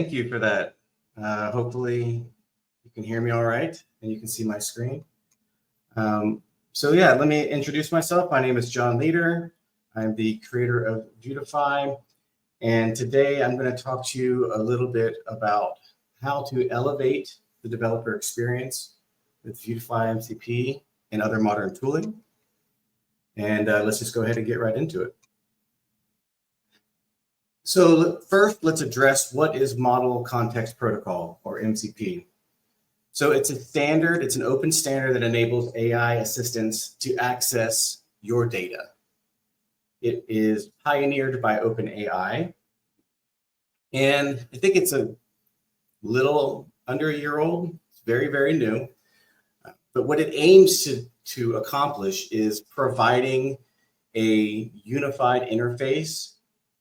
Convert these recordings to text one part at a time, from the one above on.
Thank you for that. Hopefully you can hear me all right and you can see my screen. So yeah, let me introduce myself. My name is John Leider. I'm the creator of Vuetify. And today I'm going to talk to you a little bit about how to elevate the developer experience with Vuetify MCP and other modern tooling. And let's just go ahead and get right into it. So first, let's address what is Model Context Protocol, or MCP. So it's a standard, it's an open standard that enables AI assistants to access your data. It is pioneered by OpenAI, and I think it's a little under a year old. It's very, very new. But what it aims to accomplish is providing a unified interface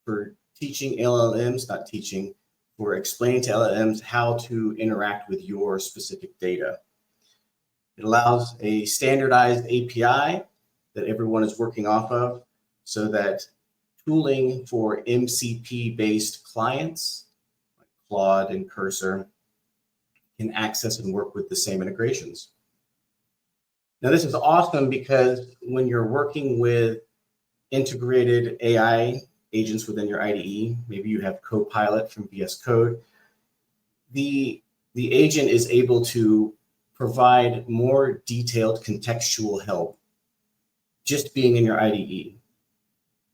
for teaching LLMs, not teaching, for explaining to LLMs how to interact with your specific data. It allows a standardized API that everyone is working off of so that tooling for MCP-based clients, like Claude and Cursor, can access and work with the same integrations. Now, this is awesome because when you're working with integrated AI agents within your IDE, maybe you have Copilot from VS Code, the agent is able to provide more detailed contextual help just being in your IDE.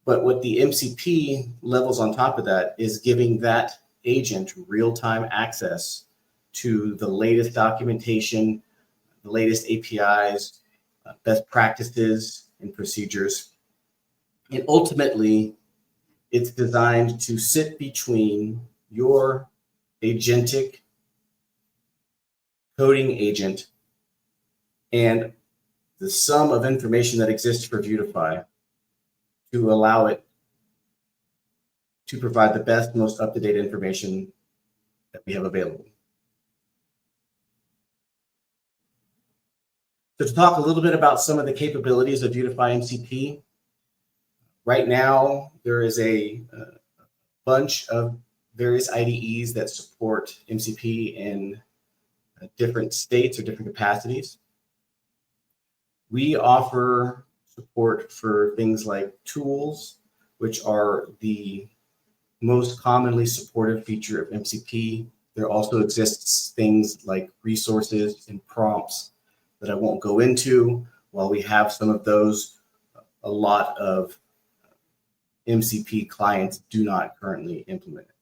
But what the MCP levels on top of that is giving that agent real-time access to the latest documentation, the latest APIs, best practices and procedures. And ultimately, it's designed to sit between your agentic coding agent and the sum of information that exists for Vuetify to allow it to provide the best, most up-to-date information that we have available. So to talk a little bit about some of the capabilities of Vuetify MCP, right now, there is a bunch of various IDEs that support MCP in different states or different capacities. We offer support for things like tools, which are the most commonly supported feature of MCP. There also exists things like resources and prompts that I won't go into. While we have some of those, a lot of MCP clients do not currently implement it.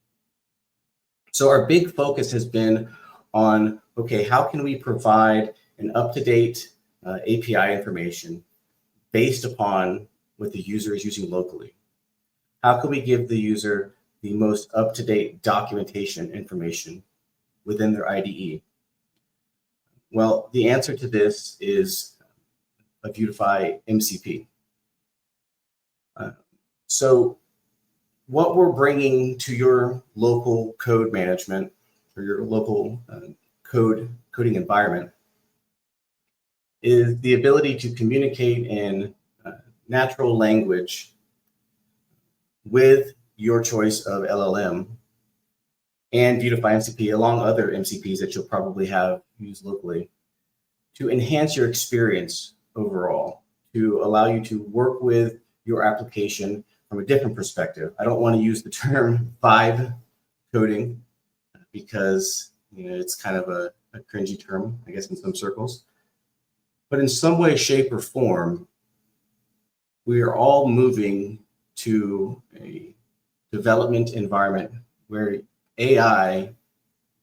So our big focus has been on, okay, how can we provide an up-to-date API information based upon what the user is using locally? How can we give the user the most up-to-date documentation information within their IDE? Well, the answer to this is a Vuetify MCP. So what we're bringing to your local code management or your local coding environment is the ability to communicate in natural language with your choice of LLM and Vuetify MCP, along other MCPs that you'll probably have used locally, to enhance your experience overall, to allow you to work with your application from a different perspective. I don't want to use the term vibe coding because it's kind of a cringy term, I guess, in some circles. But in some way, shape, or form, we are all moving to a development environment where AI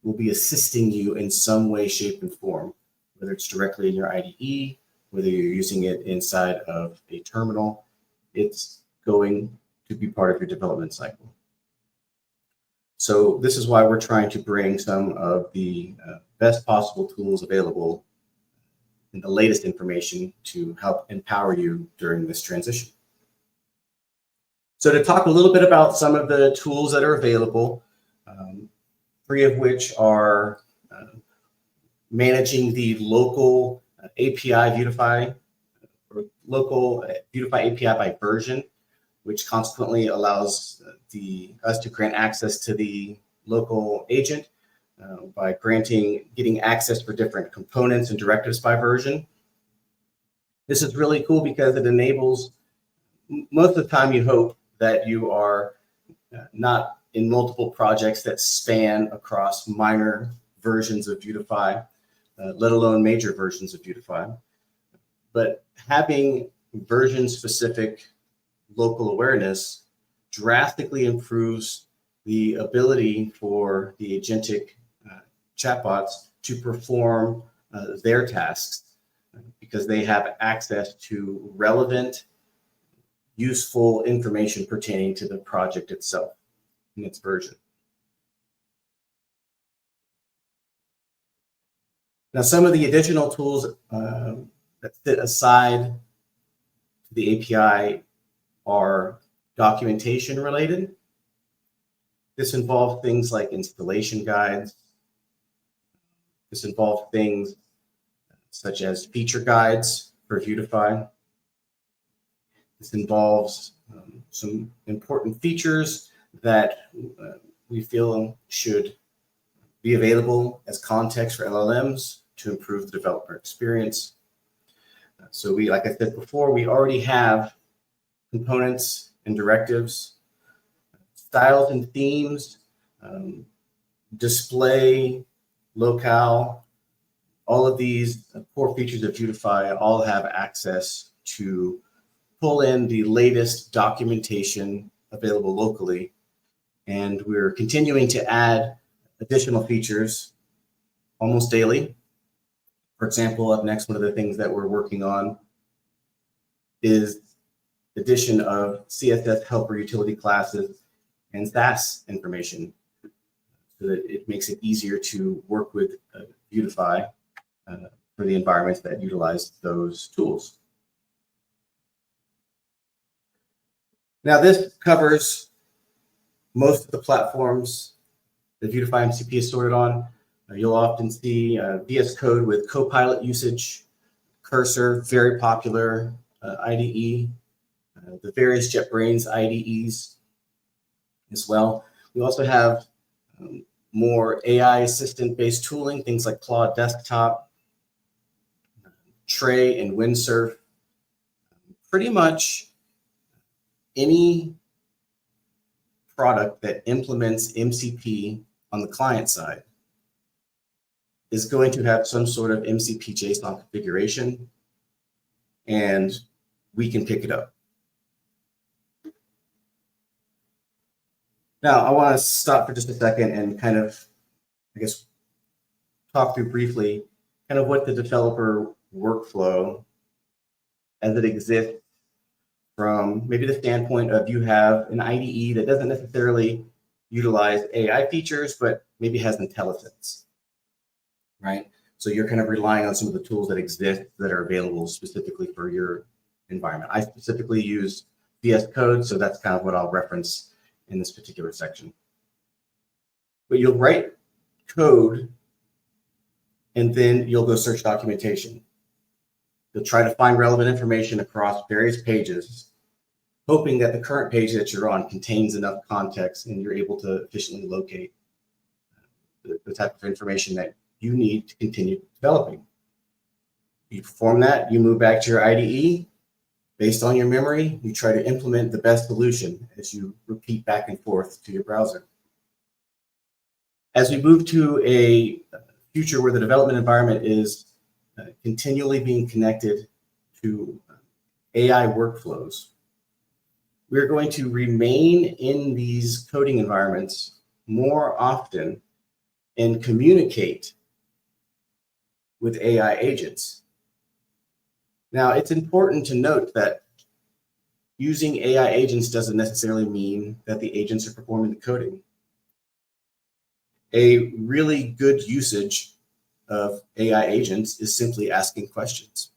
will be assisting you in some way, shape, and form, whether it's directly in your IDE, whether you're using it inside of a terminal. It's going to be part of your development cycle. So this is why we're trying to bring some of the best possible tools available and the latest information to help empower you during this transition. So to talk a little bit about some of the tools that are available, three of which are managing the local API Vuetify, or local Vuetify API by version, which consequently allows us to grant access to the local agent by getting access for different components and directives by version. This is really cool because it enables, most of the time you hope that you are not in multiple projects that span across minor versions of Vuetify, let alone major versions of Vuetify. But having version-specific local awareness drastically improves the ability for the agentic chatbots to perform their tasks because they have access to relevant, useful information pertaining to the project itself in its version. Now, some of the additional tools that sit aside to the API are documentation related. This involves things like installation guides. This involves things such as feature guides for Vuetify. This involves some important features that we feel should be available as context for LLMs to improve the developer experience. So like I said before, we already have components and directives, styles and themes, display, locale. All of these core features of Vuetify all have access to pull in the latest documentation available locally. And we're continuing to add additional features almost daily. For example, up next, one of the things that we're working on is addition of CSS helper utility classes and Sass information so that it makes it easier to work with Vuetify for the environments that utilize those tools. Now, this covers most of the platforms that Vuetify MCP is sorted on. You'll often see VS Code with Copilot usage, Cursor, very popular IDE, the various JetBrains IDEs as well. We also have more AI assistant-based tooling, things like Claude Desktop, Tray, and Windsurf. Pretty much any product that implements MCP on the client side is going to have some sort of MCP JSON configuration, and we can pick it up. Now, I want to stop for just a second and kind of, I guess, talk through briefly kind of what the developer workflow as it exists from maybe the standpoint of you have an IDE that doesn't necessarily utilize AI features, but maybe has IntelliSense, right? So you're kind of relying on some of the tools that exist that are available specifically for your environment. I specifically use VS Code, so that's kind of what I'll reference in this particular section. But you'll write code, and then you'll go search documentation. You'll try to find relevant information across various pages, hoping that the current page that you're on contains enough context and you're able to efficiently locate the type of information that you need to continue developing. You perform that, you move back to your IDE. Based on your memory, you try to implement the best solution as you repeat back and forth to your browser. As we move to a future where the development environment is continually being connected to AI workflows, we're going to remain in these coding environments more often and communicate with AI agents. Now, it's important to note that using AI agents doesn't necessarily mean that the agents are performing the coding. A really good usage of AI agents is simply asking questions.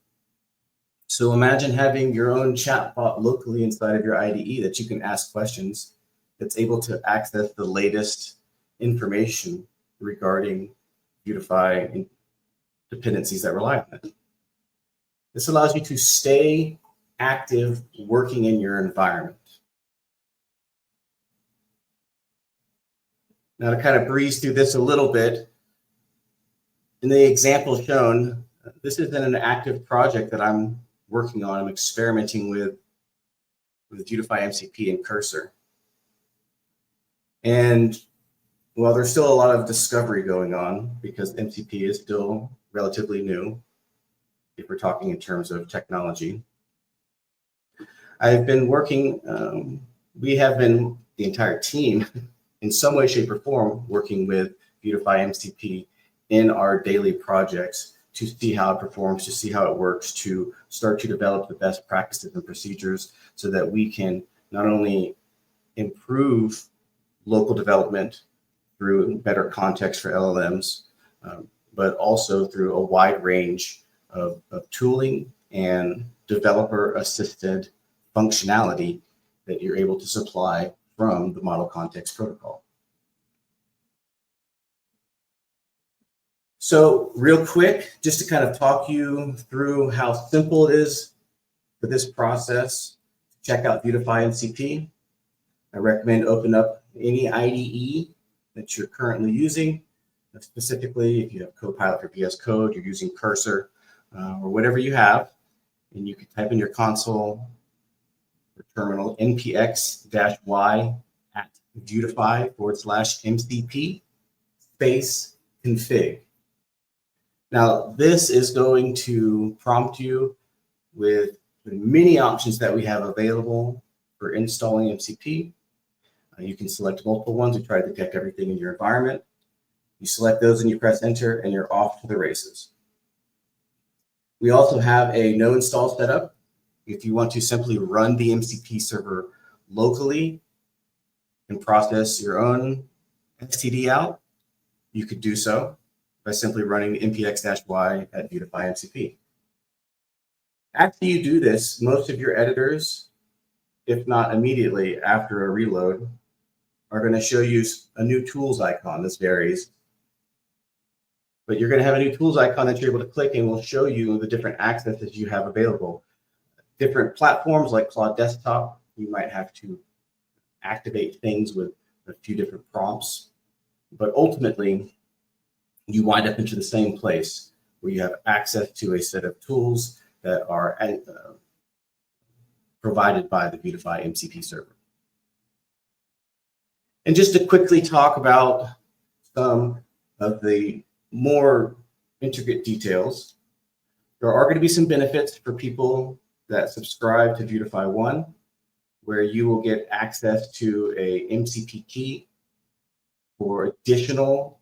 So imagine having your own chatbot locally inside of your IDE that you can ask questions that's able to access the latest information regarding Vuetify and dependencies that rely on it. This allows you to stay active working in your environment. Now to kind of breeze through this a little bit, in the example shown, this isn't an active project that I'm working on. I'm experimenting with Vuetify MCP and Cursor. And while there's still a lot of discovery going on, because MCP is still relatively new, if we're talking in terms of technology, I've been working, we have been, the entire team, in some way, shape, or form, working with Vuetify MCP in our daily projects to see how it performs, to see how it works, to start to develop the best practices and procedures so that we can not only improve local development through better context for LLMs, but also through a wide range of tooling and developer-assisted functionality that you're able to supply from the Model Context Protocol. So real quick, just to kind of talk you through how simple it is for this process, check out Vuetify MCP. I recommend open up any IDE that you're currently using. Specifically, if you have Copilot for VS Code, you're using Cursor, or whatever you have, and you can type in your console or terminal npx-y at Vuetify/MCP space config. Now, this is going to prompt you with many options that we have available for installing MCP. You can select multiple ones to try to detect everything in your environment. You select those and you press enter and you're off to the races. We also have a no install setup. If you want to simply run the MCP server locally and process your own STD out, you could do so by simply running the npx-y at Vuetify MCP. After you do this, most of your editors, if not immediately after a reload, are going to show you a new tools icon. This varies, but you're going to have a new tools icon that you're able to click and will show you the different accesses you have available. Different platforms like Claude Desktop, you might have to activate things with a few different prompts, but ultimately you wind up into the same place where you have access to a set of tools that are provided by the Vuetify MCP server. And just to quickly talk about some of the more intricate details, there are going to be some benefits for people that subscribe to Vuetify 1, where you will get access to a MCP key for additional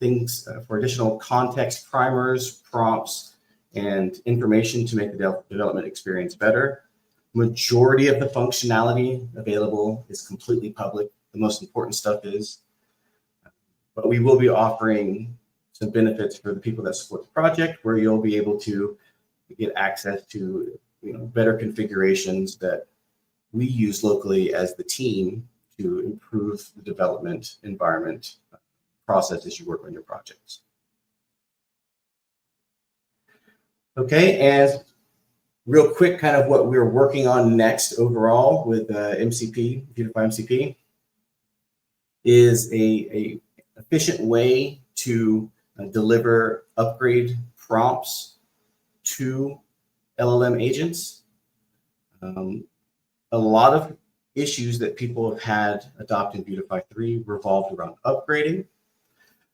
things, for additional context primers, prompts, and information to make the development experience better. Majority of the functionality available is completely public. The most important stuff is, but we will be offering some benefits for the people that support the project, where you'll be able to get access to better configurations that we use locally as the team to improve the development environment process as you work on your projects. Okay, and real quick, kind of what we're working on next overall with MCP, Vuetify MCP, is a efficient way to deliver upgrade prompts to LLM agents. A lot of issues that people have had adopting Vuetify 3 revolved around upgrading.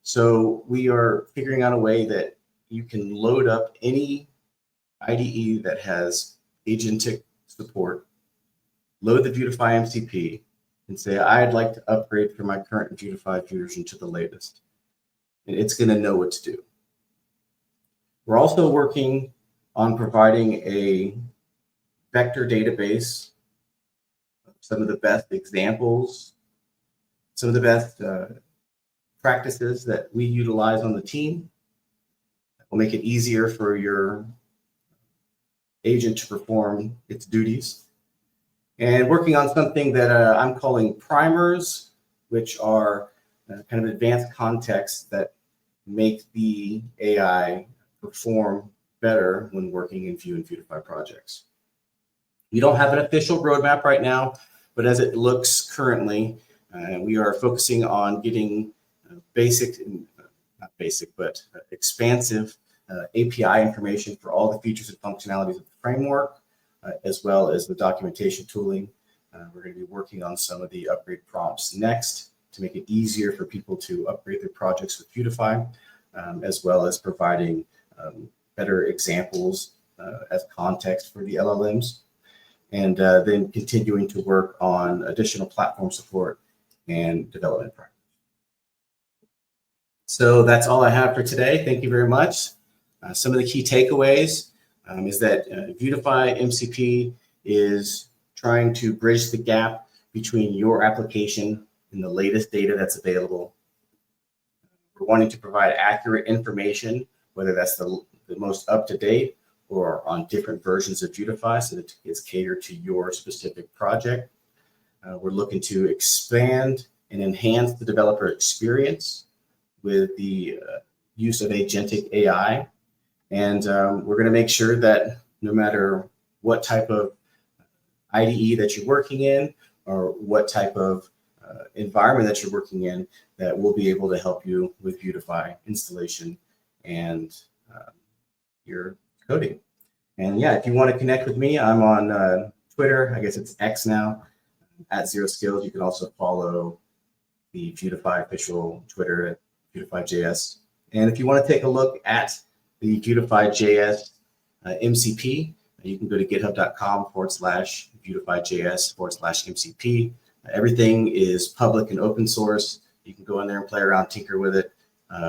So we are figuring out a way that you can load up any IDE that has agentic support, load the Vuetify MCP, and say, I'd like to upgrade from my current Vuetify version to the latest. And it's going to know what to do. We're also working on providing a vector database of some of the best examples, some of the best practices that we utilize on the team. That will make it easier for your agent to perform its duties. And working on something that I'm calling primers, which are kind of advanced contexts that make the AI perform better when working in Vue and Vuetify projects. We don't have an official roadmap right now, but as it looks currently, We are focusing on getting not basic, but expansive API information for all the features and functionalities of the framework, as well as the documentation tooling. We're going to be working on some of the upgrade prompts next to make it easier for people to upgrade their projects with Vuetify, as well as providing better examples as context for the LLMs, and then continuing to work on additional platform support and development projects. So that's all I have for today. Thank you very much. Some of the key takeaways is that Vuetify MCP is trying to bridge the gap between your application and the latest data that's available. We're wanting to provide accurate information, whether that's the most up-to-date or on different versions of Vuetify, so that it's catered to your specific project. We're looking to expand and enhance the developer experience with the use of agentic AI. And we're going to make sure that no matter what type of IDE that you're working in or what type of environment that you're working in, that we'll be able to help you with Vuetify installation and your coding. And yeah, if you want to connect with me, I'm on Twitter. I guess it's X now, @0skills. You can also follow the Vuetify official Twitter at Vuetify.js. And if you want to take a look at the Vuetify.js MCP, you can go to github.com/Vuetify.js/MCP. Everything is public and open source. You can go in there and play around, tinker with it,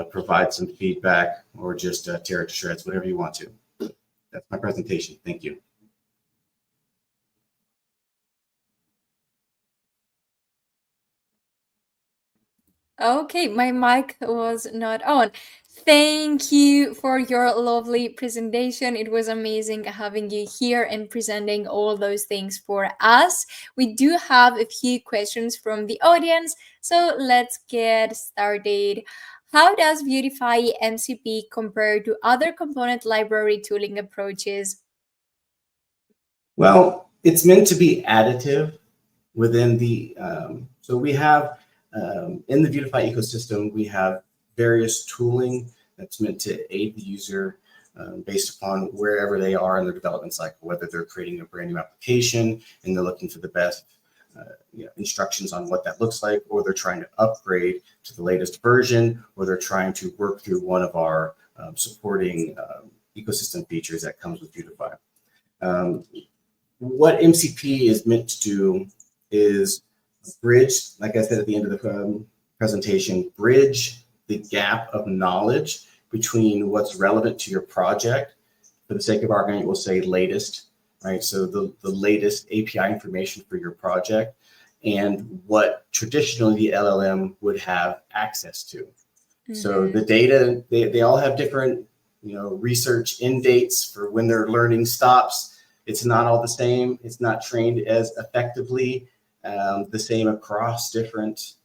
provide some feedback, or just tear it to shreds, whatever you want to. That's my presentation. Thank you. Okay, my mic was not on. Thank you for your lovely presentation. It was amazing having you here and presenting all those things for us. We do have a few questions from the audience, so let's get started. How does Vuetify MCP compare to other component library tooling approaches? Well, it's meant to be additive within the, so we have, in the Vuetify ecosystem, we have various tooling that's meant to aid the user based upon wherever they are in their development cycle, whether they're creating a brand new application and they're looking for the best instructions on what that looks like, or they're trying to upgrade to the latest version, or they're trying to work through one of our supporting ecosystem features that comes with Vuetify. What MCP is meant to do is bridge, like I said at the end of the presentation, bridge the gap of knowledge between what's relevant to your project. For the sake of argument, we'll say latest, right? So the latest API information for your project and what traditionally the LLM would have access to. Mm-hmm. So the data, they all have different, research end dates for when their learning stops. It's not all the same. It's not trained as effectively the same across different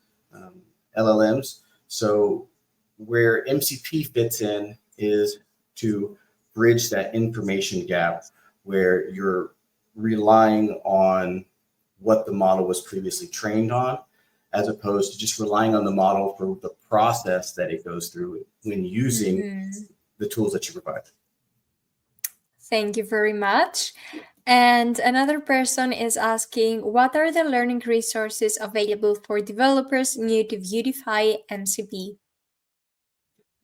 LLMs. So where MCP fits in is to bridge that information gap where you're relying on what the model was previously trained on, as opposed to just relying on the model for the process that it goes through when using the tools that you provide. Thank you very much. And another person is asking, what are the learning resources available for developers new to Vuetify MCP?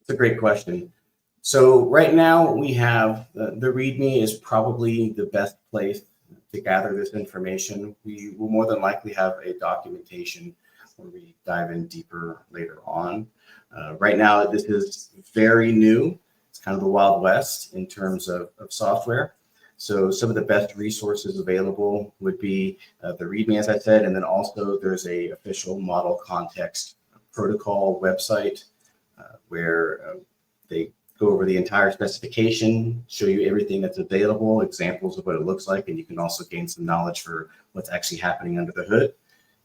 It's a great question. So right now we have the README is probably the best place to gather this information. We will more than likely have a documentation where we dive in deeper later on. Right now, this is very new. It's kind of the Wild West in terms of software. So some of the best resources available would be the README, as I said, and then also there's a official model context protocol website where they go over the entire specification, show you everything that's available, examples of what it looks like, and you can also gain some knowledge for what's actually happening under the hood.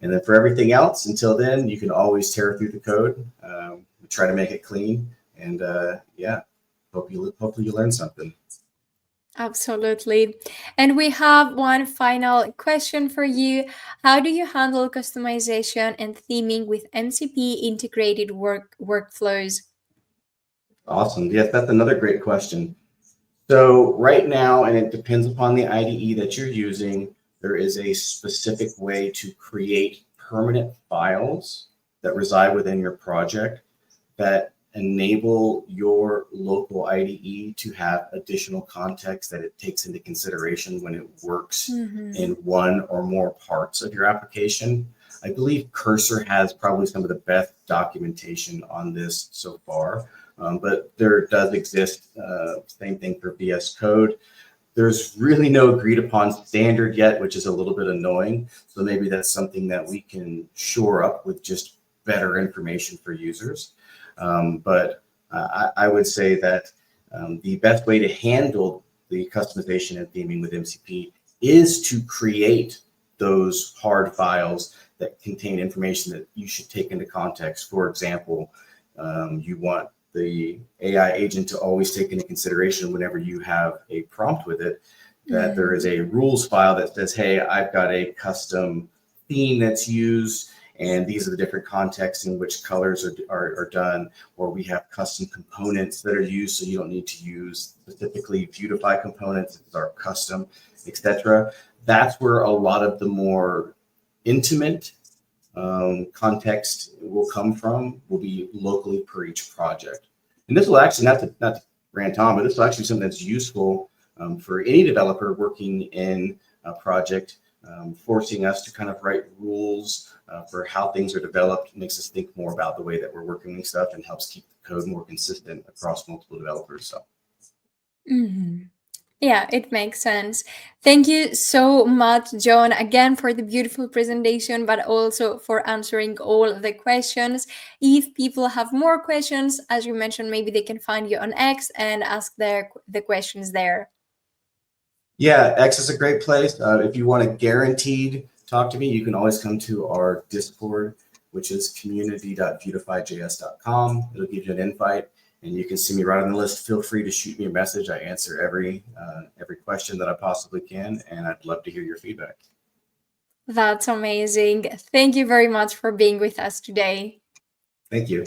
And then for everything else, until then, you can always tear through the code, try to make it clean, and hopefully you learn something. Absolutely. And we have one final question for you. How do you handle customization and theming with MCP integrated workflows? Awesome. Yes, that's another great question. So right now, and it depends upon the IDE that you're using, there is a specific way to create permanent files that reside within your project that enable your local IDE to have additional context that it takes into consideration when it works in one or more parts of your application. I believe Cursor has probably some of the best documentation on this so far, but there does exist, same thing for VS Code. There's really no agreed upon standard yet, which is a little bit annoying. So maybe that's something that we can shore up with just better information for users. But I would say that the best way to handle the customization and theming with MCP is to create those hard files that contain information that you should take into context. For example, you want the AI agent to always take into consideration whenever you have a prompt with it, that there is a rules file that says, hey, I've got a custom theme that's used, and these are the different contexts in which colors are done, or we have custom components that are used, so you don't need to use specifically Vuetify components, it's our custom, etc. That's where a lot of the more intimate context will come from, will be locally per each project. And this will actually, not to rant on, but this will actually be something that's useful for any developer working in a project, forcing us to kind of write rules for how things are developed, makes us think more about the way that we're working with stuff, and helps keep the code more consistent across multiple developers. So. Yeah, it makes sense. Thank you so much, John, again for the beautiful presentation, but also for answering all the questions. If people have more questions, as you mentioned, maybe they can find you on X and ask the questions there. Yeah, X is a great place. If you want to guaranteed talk to me, you can always come to our Discord, which is community.vuetifyjs.com. It'll give you an invite, and you can see me right on the list. Feel free to shoot me a message. I answer every question that I possibly can, and I'd love to hear your feedback. That's amazing. Thank you very much for being with us today. Thank you.